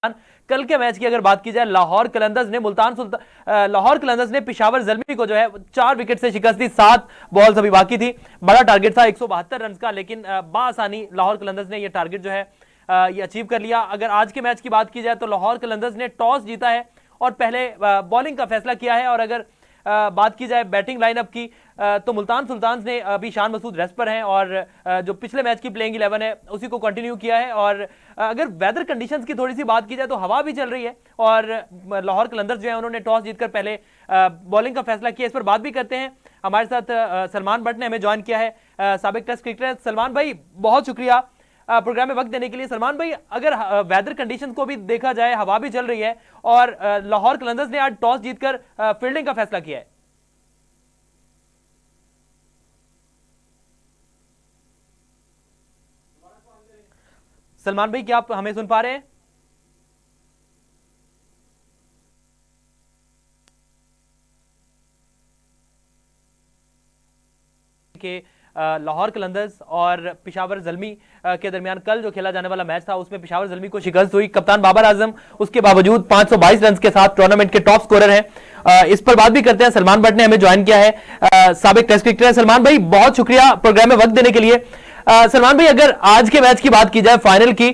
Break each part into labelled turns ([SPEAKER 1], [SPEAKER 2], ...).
[SPEAKER 1] कल के मैच की अगर बात की जाए, लाहौर कलंदर्स ने पेशावर ज़ल्मी को जो है 4 विकेट से शिकस्त दी। 7 बॉल्स अभी बाकी थी। बड़ा टारगेट था 172 रन का, लेकिन बासानी लाहौर कलंदर्स ने यह टारगेट जो है ये अचीव कर लिया। अगर आज के मैच की बात की जाए तो लाहौर कलंदर्स ने टॉस जीता है और पहले बॉलिंग का फैसला किया है। और अगर बात की जाए बैटिंग लाइनअप की तो मुल्तान सुल्तान्स ने अभी शान मसूद रेस्ट पर हैं और जो पिछले मैच की प्लेइंग 11 है उसी को कंटिन्यू किया है। और अगर वेदर कंडीशंस की थोड़ी सी बात की जाए तो हवा भी चल रही है और लाहौर कलंदर्स जो है उन्होंने टॉस जीतकर पहले बॉलिंग का फैसला किया। इस पर बात भी करते हैं। हमारे साथ सलमान भट्ट ने हमें ज्वाइन किया है, साबिक टेस्ट क्रिकेटर। सलमान भाई बहुत शुक्रिया प्रोग्राम में वक्त देने के लिए। सलमान भाई, अगर वेदर कंडीशंस को भी देखा जाए, हवा भी चल रही है और लाहौर कलंदर्स ने आज टॉस जीतकर फील्डिंग का फैसला किया है। सलमान भाई, क्या आप हमें सुन पा रहे हैं? के लाहौर कलंदर्स और पेशावर ज़ल्मी के दरमियान कल जो खेला जाने वाला मैच था उसमें पेशावर ज़ल्मी को शिकस्त हुई। कप्तान बाबर आजम उसके बावजूद 522 रन के साथ टूर्नामेंट के टॉप स्कोरर हैं। इस पर बात भी करते हैं। सलमान भट्ट ने हमें ज्वाइन किया है, साबिक टेस्ट क्रिकेटर। सलमान भाई बहुत शुक्रिया प्रोग्राम में वक्त देने के लिए। सलमान भाई, अगर आज के मैच की बात की जाए, फाइनल की,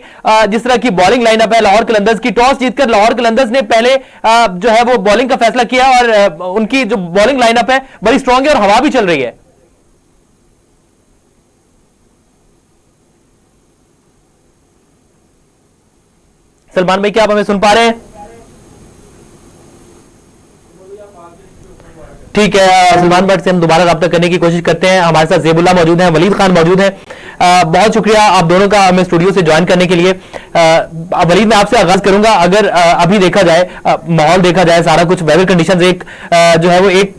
[SPEAKER 1] जिस तरह की बॉलिंग लाइनअप है लाहौर कलंदर्स की, टॉस जीतकर लाहौर कलंदर्स ने पहले जो है वो बॉलिंग का फैसला किया और उनकी जो बॉलिंग लाइनअप है बड़ी स्ट्रांग है और हवा भी चल रही है। सलमान भाई, क्या आप हमें सुन पा रहे हैं? ठीक है, सलमान भट्ट से हम दोबारा रब्ता करने की कोशिश करते हैं। हमारे साथ ज़ेबुल्ला मौजूद हैं, वलीद खान मौजूद हैं। बहुत शुक्रिया आप दोनों का हमें स्टूडियो से ज्वाइन करने के लिए। वलीद, मैं आपसे आगाज करूंगा। अगर अभी देखा जाए, माहौल देखा जाए, सारा कुछ वेदर कंडीशंस एक जो है वो एक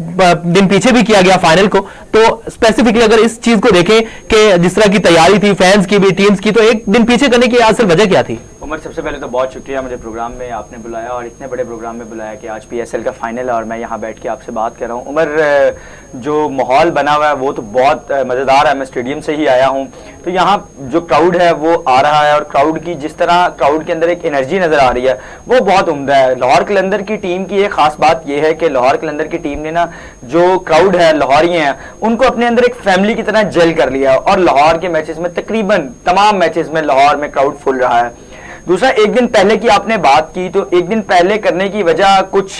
[SPEAKER 1] दिन पीछे भी किया गया फाइनल को, तो स्पेसिफिकली अगर इस चीज को देखें कि जिस तरह की तैयारी थी फैंस की भी, टीम्स की, तो एक दिन पीछे करने की असल वजह क्या थी?
[SPEAKER 2] उमर, सबसे पहले तो बहुत शुक्रिया, मुझे प्रोग्राम में आपने बुलाया और इतने बड़े प्रोग्राम में बुलाया कि आज PSL का फाइनल है और मैं यहाँ बैठ के आपसे बात कर रहा हूँ। उमर, जो माहौल बना हुआ है वो तो बहुत मज़ेदार है। मैं स्टेडियम से ही आया हूँ, तो यहाँ जो क्राउड है वो आ रहा है और क्राउड की जिस तरह क्राउड के अंदर एक एनर्जी नज़र आ रही है वो बहुत उम्दा है। लाहौर कलंदर की टीम की एक ख़ास बात यह है कि लाहौर कलंदर की टीम ने ना, जो क्राउड है, लाहौरी हैं, उनको अपने अंदर एक फैमिली की तरह जेल कर लिया और लाहौर के मैचेस में, तकरीबन तमाम मैचेस में लाहौर में क्राउड फुल रहा है। दूसरा, एक दिन पहले की आपने बात की, तो एक दिन पहले करने की वजह कुछ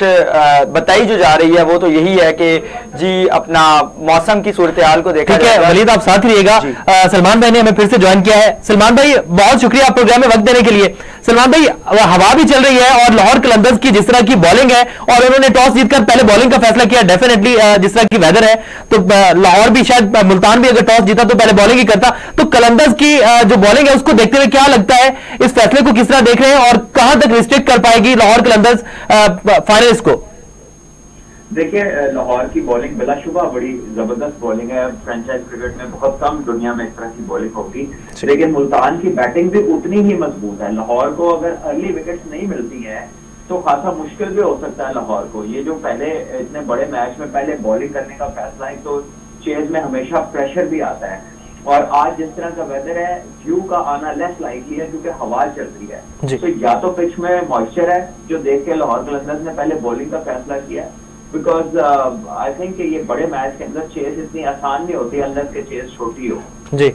[SPEAKER 2] बताई जो जा रही है वो तो यही है कि जी अपना मौसम की सूरत हाल को देखा।
[SPEAKER 1] ठीक है वलीद, आप साथ रहिएगा। सलमान भाई ने हमें फिर से ज्वाइन किया है। सलमान भाई, बहुत शुक्रिया प्रोग्राम में वक्त देने के लिए। सलमान भाई, हवा भी चल रही है और लाहौर कलंदर्स की जिस तरह की बॉलिंग है और उन्होंने टॉस जीतकर पहले बॉलिंग का फैसला किया, डेफिनेटली जिस तरह की वेदर है तो लाहौर भी, शायद मुल्तान भी अगर टॉस जीता तो पहले बॉलिंग ही करता। तो कलंदर्स की जो बॉलिंग है उसको देखते हुए क्या लगता है, इस फैसले को किस तरह देख रहे हैं और कहां तक रिस्ट्रिक्ट कर पाएगी लाहौर कलंदर्स फाइनलिस्ट को?
[SPEAKER 3] देखिए, लाहौर की बॉलिंग बिलाशुबा बड़ी जबरदस्त बॉलिंग है। फ्रेंचाइज क्रिकेट में बहुत कम दुनिया में इस तरह की बॉलिंग होगी, लेकिन मुल्तान की बैटिंग भी उतनी ही मजबूत है। लाहौर को अगर अर्ली विकेट्स नहीं मिलती हैं तो खासा मुश्किल भी हो सकता है लाहौर को। ये जो पहले इतने बड़े मैच में पहले बॉलिंग करने का फैसला है, तो चेज में हमेशा प्रेशर भी आता है और आज जिस तरह का वेदर है, ड्यू का आना लेस लाइकली है क्योंकि हवा चल रही है। तो या तो पिच में मॉइस्चर है जो देख के लाहौर कलंदर्स ने पहले बॉलिंग का फैसला किया, बिकॉज आई थिंक ये बड़े मैच के अंदर चेस इतनी आसान नहीं होती अनलेस के चेस छोटी हो।
[SPEAKER 1] जी,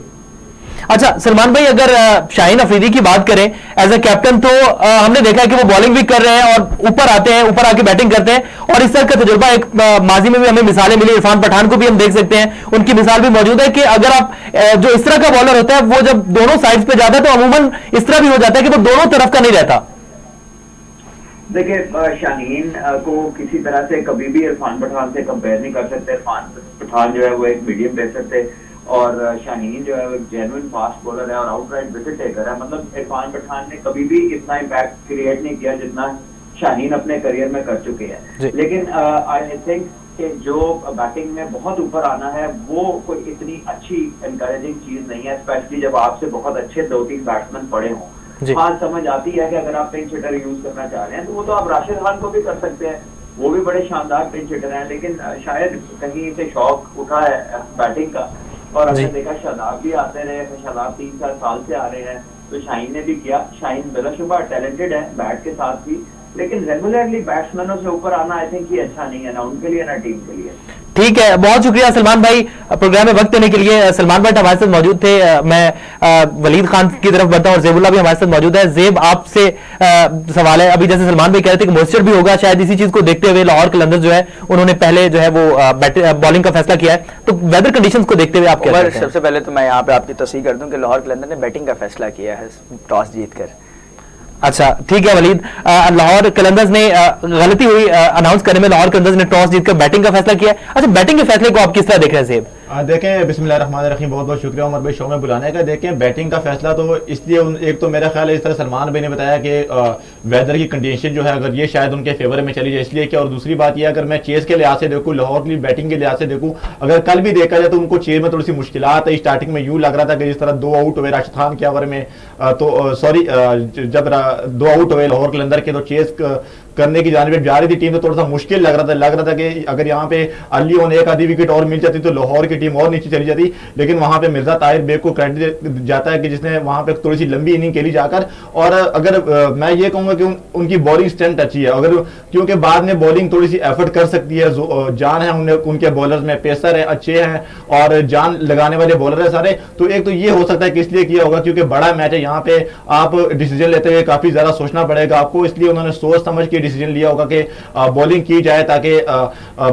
[SPEAKER 1] अच्छा सलमान भाई, अगर शाहीन अफरीदी की बात करें एज अ कैप्टन, तो हमने देखा है कि वो बॉलिंग भी कर रहे हैं और ऊपर आते हैं, ऊपर आके बैटिंग करते हैं और इस तरह का तजुर्बा एक माजी में भी हमें मिसालें मिली। इरफान पठान को भी हम देख सकते हैं, उनकी मिसाल भी मौजूद है कि अगर आप जो इस तरह का बॉलर होता है वो जब दोनों साइड्स पे जाता है तो अमूमन इस तरह भी हो जाता है कि वो दोनों तरफ का नहीं रहता।
[SPEAKER 3] देखिए, शाहीन को किसी तरह से कभी भी इरफान पठान से कंपेयर नहीं कर सकते। इरफान पठान जो है वो एक मीडियम पेसर थे और शाहीन जो है वो एक जेन्युइन फास्ट बॉलर है और आउटराइट विकेट टेकर है। मतलब इरफान पठान ने कभी भी इतना इम्पैक्ट क्रिएट नहीं किया जितना शाहीन अपने करियर में कर चुके हैं। लेकिन आई थिंक कि जो बैटिंग में बहुत ऊपर आना है वो कोई इतनी अच्छी एनकरेजिंग चीज नहीं है, स्पेशली जब आपसे बहुत अच्छे 2-3 बैट्समैन पड़े हों। हाँ, समझ आती है कि अगर आप पिंच हिटर यूज करना चाह रहे हैं तो वो तो आप राशिद खान को भी कर सकते हैं, वो भी बड़े शानदार पिंच हिटर हैं, लेकिन शायद कहीं से शौक उठा है बैटिंग का और हमने देखा शादाब भी आते रहे, शादाब 3-4 साल से आ रहे हैं, तो तो शाहीन ने भी किया। शाहीन बिलाशुबा टैलेंटेड है बैट के साथ भी, लेकिन रेगुलरली बैट्समैनों से ऊपर आना आई थिंक ये अच्छा नहीं है, ना उनके लिए ना टीम के लिए।
[SPEAKER 1] ठीक है, बहुत शुक्रिया सलमान भाई प्रोग्राम में वक्त देने के लिए। सलमान भाई हमारे साथ मौजूद थे। मैं वलीद खान की तरफ बढ़ता हूँ और जेबुल्ला भी हमारे साथ मौजूद है। जेब, आपसे सवाल है, अभी जैसे सलमान भाई कह रहे थे कि मॉइस्चर भी होगा, शायद इसी चीज को देखते हुए लाहौर कलंदर्स जो है उन्होंने पहले जो है वो बॉलिंग का फैसला किया है, तो वेदर कंडीशंस को देखते हुए आप क्या कहते हैं?
[SPEAKER 2] सबसे पहले तो मैं यहाँ पे आपकी तस्दीक कर दूं कि लाहौर कलंदर ने बैटिंग का फैसला किया है टॉस जीतकर।
[SPEAKER 1] अच्छा ठीक है वलीद, लाहौर कलंदर्स ने गलती हुई अनाउंस करने में, लाहौर कलंदर्स ने टॉस जीतकर बैटिंग का फैसला किया है। अच्छा, बैटिंग के फैसले को आप किस तरह देख रहे हैं जेब?
[SPEAKER 4] देखें, बिस्मिल्लाहिर्रहमानिर्रहीम, बहुत बहुत शुक्रिया उमर भाई शो में बुलाने का। देखें, बैटिंग का फैसला तो इसलिए एक तो मेरा ख्याल है इस तरह सलमान भाई ने बताया कि वेदर की कंडीशन जो है अगर ये शायद उनके फेवर में चली जाए इसलिए क्या, और दूसरी बात यह अगर मैं चेज के लिहाज से देखूँ, लाहौर की बैटिंग के लिहाज से देखूँ, अगर कल भी देखा जाए तो उनको चेज में थोड़ी सी मुश्किलात है। स्टार्टिंग में यूँ लग रहा था कि जिस तरह 2 आउट हुए राशिद खान के ओवर में, तो सॉरी जब 2 आउट हुए लाहौर कलंदर के, तो चेज करने की जानिब जा रही थी टीम, तो थोड़ा सा मुश्किल लग रहा था कि अगर यहाँ पे अर्ली ऑन एक आधी विकेट और मिल जाती तो लाहौर की टीम और नीचे चली जाती। लेकिन वहां पे मिर्जा ताहिर बेग को क्रेडिट जाता है कि जिसने वहां पे थोड़ी सी लंबी इनिंग खेली जाकर। और अगर मैं ये कहूंगा कि उनकी बॉलिंग स्ट्रेंथ अच्छी है, अगर क्योंकि बाद में बॉलिंग थोड़ी सी एफर्ट कर सकती है, जान है उनके बॉलर्स में, पेसर है अच्छे हैं और जान लगाने वाले बॉलर है सारे। तो एक तो ये हो सकता है कि इसलिए किया होगा क्योंकि बड़ा मैच है, यहाँ पे आप डिसीजन लेते हुए काफी ज्यादा सोचना पड़ेगा आपको, इसलिए उन्होंने सोच समझ के डिसीजन लिया होगा कि बॉलिंग की जाए ताकि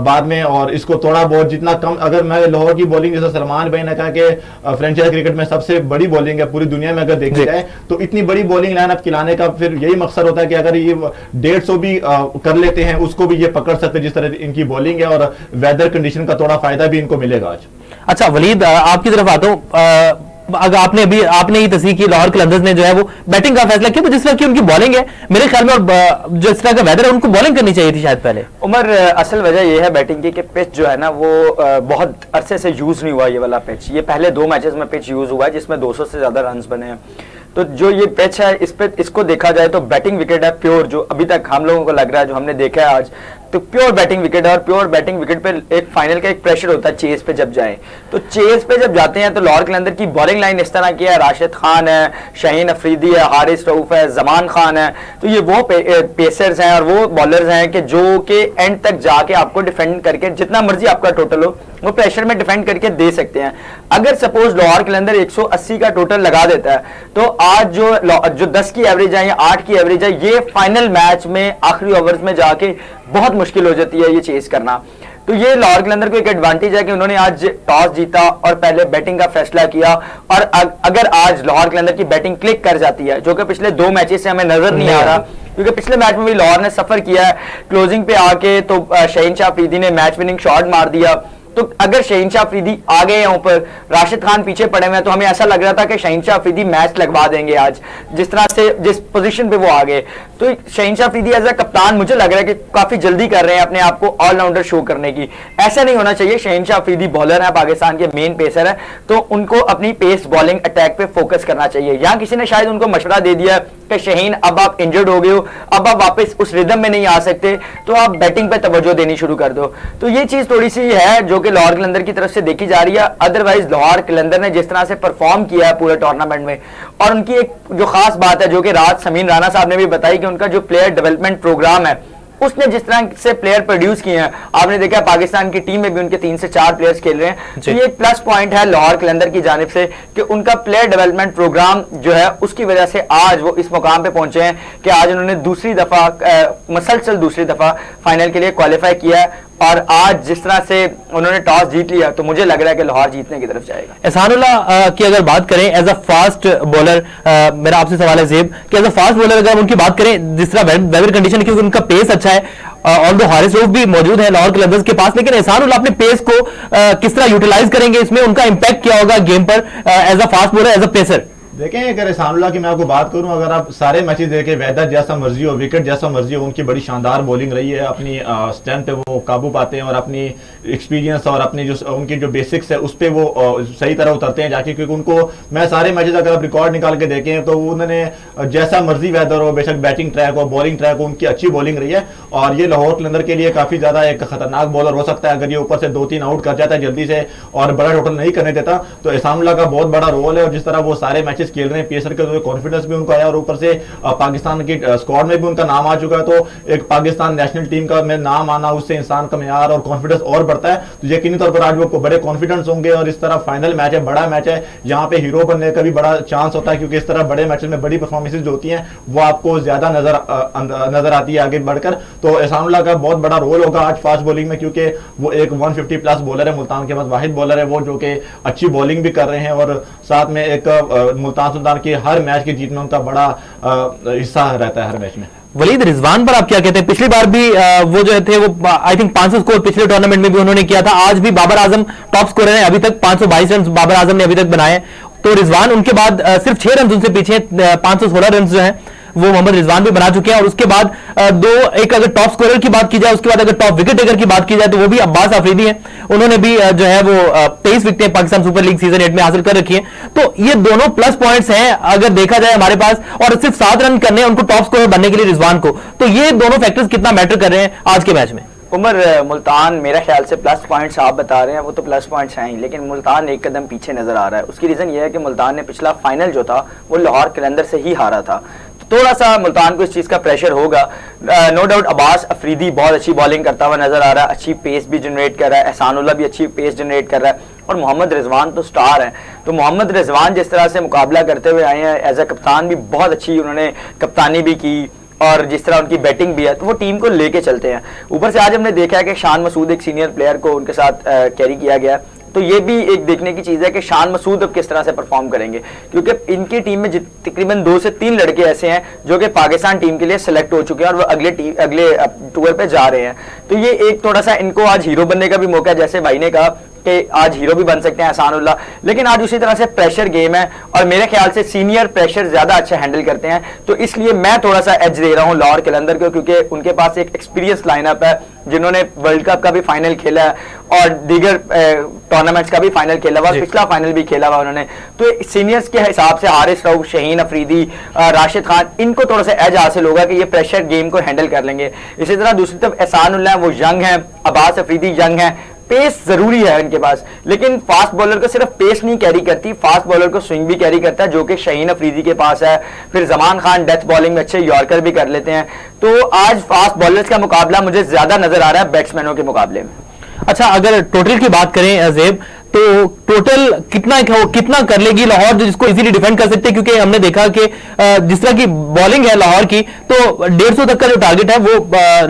[SPEAKER 4] बाद में, और इसको थोड़ा बहुत जितना कम, अगर मैं लाहौर की बॉलिंग जैसा सलमान भाई ने कहा कि फ्रेंचाइज क्रिकेट में सबसे बड़ी बॉलिंग है पूरी दुनिया में अगर देखी जाए, तो इतनी बड़ी बॉलिंग लाइनअप खिलाने का फिर यही मकसद होता है कि अगर ये 150 भी कर लेते हैं उसको भी ये पकड़ सकते जिस तरह इनकी बॉलिंग है, और वेदर कंडीशन का थोड़ा फायदा भी इनको मिलेगा आज। अच्छा
[SPEAKER 1] वलीद, आपकी तरफ आता हूं। अगर आपने ही तस्दीक की लाहौर कलंदर्स ने जो है वो बैटिंग का फैसला किया, तो जिस तरह की उनकी बॉलिंग है मेरे ख्याल में, और जिस तरह का वेदर है उनको बॉलिंग करनी चाहिए थी शायद पहले।
[SPEAKER 2] उमर, असल वजह यह है बैटिंग की कि पिच जो है ना वो बहुत अरसे से यूज नहीं हुआ ये वाला पिच। ये पहले 2 मैचेस में पिच यूज हुआ है जिसमें 200 से ज्यादा रन बने हैं। तो जो ये पिच है इसको देखा जाए तो बैटिंग विकेट है प्योर, जो अभी तक हम लोगों को लग रहा है, जो हमने देखा है आज, तो प्योर बैटिंग विकेट है। और प्योर बैटिंग विकेट पे एक फाइनल का एक प्रेशर होता है चेज पे जब जाए, तो चेज पे जब जाते हैं तो लाहौर कलंदर की बॉलिंग लाइन इस तरह की है, राशिद खान है, शाहीन अफरीदी है, हारिस रऊफ है, जमान खान है, तो ये वो पेसर्स हैं और वो बॉलर्स हैं कि जो कि एंड तक जाके आपको डिफेंड करके जितना मर्जी आपका टोटल हो वो प्रेशर में डिफेंड करके दे सकते हैं। अगर सपोज लाहौर कलंदर 180 का टोटल लगा देता है तो आज जो 10 की एवरेज है या 8 की एवरेज है, ये फाइनल मैच में आखिरी ओवर्स में जाके बहुत मुश्किल हो जाती है ये चेस करना। तो ये लाहौर कलंदर को एक एडवांटेज है कि उन्होंने आज टॉस जीता और पहले बैटिंग का फैसला किया, और अगर आज लाहौर कलंदर की बैटिंग क्लिक कर जाती है, जो कि पिछले 2 मैचेस से हमें नजर नहीं आ रहा, क्योंकि पिछले मैच में भी लाहौर ने सफर किया है क्लोजिंग पे आके, तो शहीन शाह अफरीदी ने मैच विनिंग शॉट मार दिया। तो अगर शहीन शाह अफरीदी आ गए हैं ऊपर, राशिद खान पीछे पड़े हुए हैं, तो हमें ऐसा लग रहा था कि शहीन शाह अफरीदी मैच लगवा देंगे आज, जिस तरह से जिस पोजीशन पे वो आ गए। तो शहीन शाह अफरीदी एज अ कप्तान मुझे लग रहा है कि काफी जल्दी कर रहे हैं अपने आप को ऑलराउंडर शो करने की। ऐसा नहीं होना चाहिए। शहीन शाह अफरीदी बॉलर है, पाकिस्तान के मेन पेसर है, तो उनको अपनी पेस बॉलिंग अटैक पे फोकस करना चाहिए। यहाँ किसी ने शायद उनको मशवरा दे दिया कि शहीन अब आप इंजर्ड हो गए हो, अब आप वापस उस रिदम में नहीं आ सकते, तो आप बैटिंग पे तवज्जो देनी शुरू कर दो। तो ये चीज थोड़ी सी है जो कि लाहौर कलंदर की तरफ से देखी जा रही है। अदरवाइज लाहौर कलंदर ने जिस तरह से परफॉर्म किया है पूरे टूर्नामेंट में, और उनकी एक जो खास बात है जो कि रात समीन राणा साहब ने भी बताई कि उनका जो प्लेयर डेवलपमेंट प्रोग्राम है उसने जिस तरह से प्लेयर प्रोड्यूस किए हैं, आपने देखा पाकिस्तान की टीम में भी उनके 3 से 4 प्लेयर्स खेल रहे हैं। तो ये एक प्लस पॉइंट है लाहौर कलंदर की जानिब से कि उनका प्लेयर डेवलपमेंट प्रोग्राम जो है उसकी वजह से आज वो इस मुकाम पे पहुंचे हैं कि आज उन्होंने दूसरी दफा मसलसल दूसरी दफा फाइनल के लिए क्वालिफाई किया है। और आज जिस तरह से उन्होंने टॉस जीत लिया, तो मुझे लग रहा है कि लाहौर जीतने की तरफ जाएगा।
[SPEAKER 1] एहसानुल्लाह की अगर बात करें एज अ फास्ट बॉलर, मेरा आपसे सवाल है जेब कि एज अ फास्ट बॉलर अगर हम उनकी बात करें, जिस तरह वेदर कंडीशन, क्योंकि उनका पेस अच्छा है, और दो हारिस रऊफ भी मौजूद है लाहौर कलंदर्स के पास, लेकिन एहसानुल्लाह अपने पेस को किस तरह यूटिलाइज करेंगे, इसमें उनका इंपैक्ट क्या होगा गेम पर as a fast bowler, as a pacer?
[SPEAKER 4] देखें, अगर एहसानुल्लाह की मैं आपको बात करूं, अगर आप सारे मैचेस देखें, वेदर जैसा मर्जी हो, विकेट जैसा मर्जी हो, उनकी बड़ी शानदार बॉलिंग रही है। अपनी स्ट्रेंथ पे वो काबू पाते हैं और अपनी एक्सपीरियंस और अपनी जो उनकी जो बेसिक्स है उस पर वो सही तरह उतरते हैं जाके, क्योंकि उनको मैं सारे मैचेस अगर आप रिकॉर्ड निकाल के देखें तो उन्होंने जैसा मर्जी वेदर हो, बेशक बैटिंग ट्रैक हो, बॉलिंग ट्रैक हो, उनकी अच्छी बॉलिंग रही है। और ये लाहौर कलंदर के लिए काफी ज्यादा एक खतरनाक बॉलर हो सकता है। अगर ये ऊपर से 2-3 आउट कर जाता है जल्दी से और बड़ा टोटल नहीं करने देता तो एहसानुल्लाह का बहुत बड़ा रोल है। और जिस तरह वो सारे मैचेस खेल रहे हैं, पेसर का कॉन्फिडेंस भी उनको आया और ऊपर से पाकिस्तान की स्क्वाड में भी उनका नाम आ चुका है। तो एक पाकिस्तान नेशनल टीम का में नाम आना, उससे इंसान का मेयार और कॉन्फिडेंस और बढ़ता है। तो यकीनी तौर पर आज वो बड़े कॉन्फिडेंस होंगे और इस तरह फाइनल मैच है, बड़ा मैच है, यहाँ पे हीरो बनने का भी बड़ा चांस होता है क्योंकि इस तरह बड़े मैचेस में बड़ी परफॉर्मेंसेज होती हैं वो आपको ज्यादा नजर आती है आगे बढ़कर। तो एहसानुल्लाह का बहुत बड़ा रोल होगा आज फास्ट बॉलिंग में क्योंकि वो एक 150 प्लस बॉलर है, मुल्तान के पास वाहिद बॉलर है वो जो कि अच्छी बॉलिंग भी कर रहे हैं और साथ में एक मुल्तान सुल्तान की हर मैच की जीत में उनका बड़ा हिस्सा रहता है हर मैच में।
[SPEAKER 1] वलीद, रिजवान पर आप क्या कहते हैं? पिछली बार भी वो जो थे वो आई थिंक 500 स्कोर पिछले टूर्नामेंट में भी उन्होंने किया था। आज भी बाबर आजम टॉप स्कोरर है, अभी तक 522 रन बाबर आजम ने अभी तक बनाए। तो रिजवान उनके बाद सिर्फ 6 रन उनसे पीछे, 516 रन जो है वो मोहम्मद रिजवान भी बना चुके हैं। और उसके बाद एक अगर टॉप स्कोरर की बात की जाए, उसके बाद अगर टॉप विकेट टेकर की बात की जाए तो वो भी अब्बास अफरीदी हैं। उन्होंने भी जो है वो 23 विकेटें पाकिस्तान सुपर लीग सीजन 8 में हासिल कर रखी है। तो ये दोनों प्लस पॉइंट्स हैं अगर देखा जाए हमारे पास, और सिर्फ 7 रन करने हैं उनको टॉप स्कोरर बनने के लिए रिजवान को। तो ये दोनों फैक्टर्स कितना मैटर कर रहे हैं आज के मैच में?
[SPEAKER 2] उमर, मुल्तान मेरा ख्याल से प्लस पॉइंट्स आप बता रहे हैं वो तो प्लस पॉइंट्स हैं ही, लेकिन मुल्तान एक कदम पीछे नजर आ रहा है। उसकी रीज़न ये है कि मुल्तान ने पिछला फाइनल जो था वो लाहौर कलंदर से ही हारा था। तो थोड़ा सा मुल्तान को इस चीज़ का प्रेशर होगा। नो डाउट अब्बास अफरीदी बहुत अच्छी बॉलिंग करता हुआ नजर आ रहा है, अच्छी पेस भी जनरेट कर रहा है, एहसानुल्लाह भी अच्छी पेस जनरेट कर रहा है और मोहम्मद रिजवान तो स्टार है। तो मोहम्मद रिजवान जिस तरह से मुकाबला करते हुए आए हैं, एज ए कप्तान भी बहुत अच्छी उन्होंने कप्तानी भी की और जिस तरह उनकी बैटिंग भी है तो वो टीम को लेके चलते हैं। ऊपर से आज हमने देखा है कि शान मसूद एक सीनियर प्लेयर को उनके साथ कैरी किया गया, तो ये भी एक देखने की चीज़ है कि शान मसूद अब किस तरह से परफॉर्म करेंगे क्योंकि इनकी टीम में तकरीबन 2 से 3 लड़के ऐसे हैं जो कि पाकिस्तान टीम के लिए सेलेक्ट हो चुके हैं और वो अगले टूर पे जा रहे हैं। तो ये एक थोड़ा सा इनको आज हीरो बनने का भी मौका है, जैसे भाई ने कहा कि आज हीरो भी बन सकते हैं एहसानुल्लाह, लेकिन आज उसी तरह से प्रेशर गेम है और मेरे ख्याल से सीनियर प्रेशर ज्यादा अच्छा हैंडल करते हैं। तो इसलिए मैं थोड़ा सा एज दे रहा हूं लाहौर कलंदर को क्योंकि उनके पास एक एक्सपीरियंस लाइनअप है, जिन्होंने वर्ल्ड कप का भी फाइनल खेला है और दीगर टूर्नामेंट्स का भी फाइनल खेला हुआ, पिछला फाइनल भी खेला हुआ उन्होंने। तो सीनियर्स के हिसाब से हारिस रऊफ, शहीन अफरीदी, राशिद खान, इनको थोड़ा सा एज हासिल होगा कि ये प्रेशर गेम को हैंडल कर लेंगे। इसी तरह दूसरी तरफ एहसानुल्लाह वो यंग है, अब्बास अफरीदी यंग है, पेस जरूरी है इनके पास, लेकिन फास्ट बॉलर को सिर्फ पेस नहीं कैरी करती, फास्ट बॉलर को स्विंग भी कैरी करता है जो कि शहीन अफरीदी के पास है। फिर जमान खान डेथ बॉलिंग में अच्छे यॉर्कर भी कर लेते हैं। तो आज फास्ट बॉलर्स का मुकाबला मुझे ज्यादा नजर आ रहा है बैट्समैनों के मुकाबले में।
[SPEAKER 1] अच्छा, अगर टोटल की बात करें ज़ेब, तो टोटल कितना कर लेगी लाहौर जो जिसको इजीली डिफेंड कर सकते हैं? क्योंकि हमने देखा कि जिस तरह की बॉलिंग है लाहौर की तो 150 तक का जो टारगेट है वो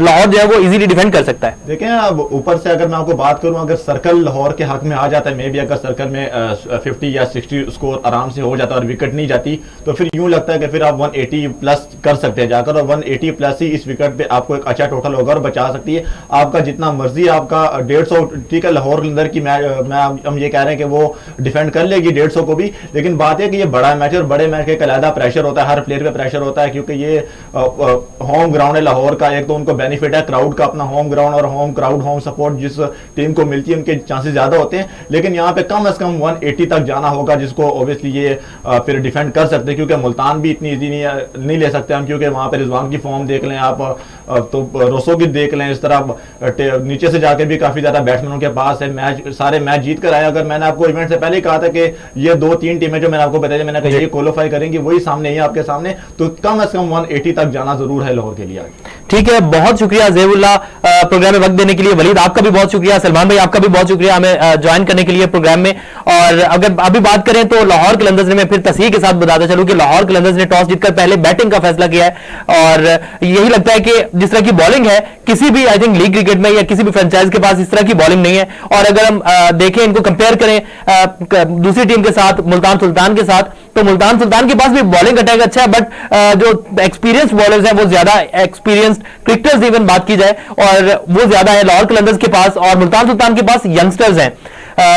[SPEAKER 1] लाहौर जो है वो इजीली डिफेंड कर सकता है।
[SPEAKER 4] देखें अब ऊपर से अगर मैं आपको बात करूं, अगर सर्कल लाहौर के हक में आ जाता है, मे भी अगर सर्कल में 50 या 60 स्कोर आराम से हो जाता है और विकेट नहीं जाती तो फिर यूं लगता है कि फिर आप 180 प्लस कर सकते हैं जाकर, और 180 प्लस ही इस विकेट पे आपको एक अच्छा टोटल होगा और बचा सकती है। आपका जितना मर्जी आपका 150, ठीक है लाहौर कलंदर की हम ये कह रहे हैं कि वो डिफेंड कर लेगी 150 को भी, लेकिन बात है कि ये बड़ा मैच है और बड़े मैच का अलग प्रेशर होता है, हर प्लेयर पे प्रेशर होता है क्योंकि ये होम ग्राउंड है लाहौर का। एक तो उनको बेनिफिट है क्राउड का, अपना होम ग्राउंड और होम क्राउड होम सपोर्ट जिस टीम को मिलती है उनके चांसेस ज्यादा होते हैं, लेकिन यहाँ पे कम से कम 180 तक जाना होगा जिसको ऑब्वियसली ये फिर डिफेंड कर सकते हैं क्योंकि मुल्तान भी इतनी ईजी नहीं ले सकते हम, क्योंकि वहां पे रिजवान की फॉर्म देख लें आप, तो रोसो की देख लें, इस तरह नीचे से जाके भी काफी ज्यादा बैट्समैनों के पास है, सारे मैच जीत कर आए। अगर मैंने आपको इवेंट से पहले ही कहा था कि ये 2-3 टीमें जो मैंने आपको बताया, मैंने कहा ये क्वालिफाई करेंगी, वही सामने ही आपके सामने, तो कम से कम 180 तक जाना जरूर है लाहौर के लिए।
[SPEAKER 1] ठीक है, बहुत शुक्रिया ज़ेबुल्लाह प्रोग्राम में वक्त देने के लिए। वलीद आपका भी बहुत शुक्रिया, सलमान भाई आपका भी बहुत शुक्रिया हमें ज्वाइन करने के लिए प्रोग्राम में। और अगर अभी बात करें तो लाहौर कलंदर्स ने, मैं फिर तस्वीर के साथ बताता चलूं कि लाहौर कलंदर्स ने टॉस जीतकर पहले बैटिंग का फैसला किया है और यही लगता है कि जिस तरह की बॉलिंग है किसी भी आई थिंक लीग क्रिकेट में या किसी भी फ्रेंचाइज के पास इस तरह की बॉलिंग नहीं है। और अगर हम देखें इनको कंपेयर करें दूसरी टीम के साथ, मुल्तान सुल्तान के साथ, तो मुल्तान सुल्तान के पास भी बॉलिंग अटैक अच्छा है, बट जो एक्सपीरियंस बॉलर्स हैं वो ज्यादा एक्सपीरियंस क्रिकेटर्स इवन बात की जाए और वो ज्यादा है लाहौर कलंदर्स के पास, और मुल्तान सुल्तान के पास यंगस्टर्स हैं।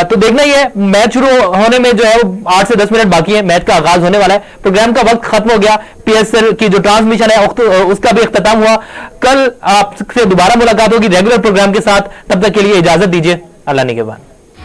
[SPEAKER 1] तो देखना ही है, मैच शुरू होने में जो है वो 8 से 10 मिनट बाकी है, मैच का आगाज होने वाला है, प्रोग्राम का वक्त खत्म हो गया, पीएसएल की जो ट्रांसमिशन है उसका भी इख्तिताम हुआ। कल आपसे दोबारा मुलाकात होगी रेगुलर प्रोग्राम के साथ, तब तक के लिए इजाजत दीजिए, अल्लाह निगहबान।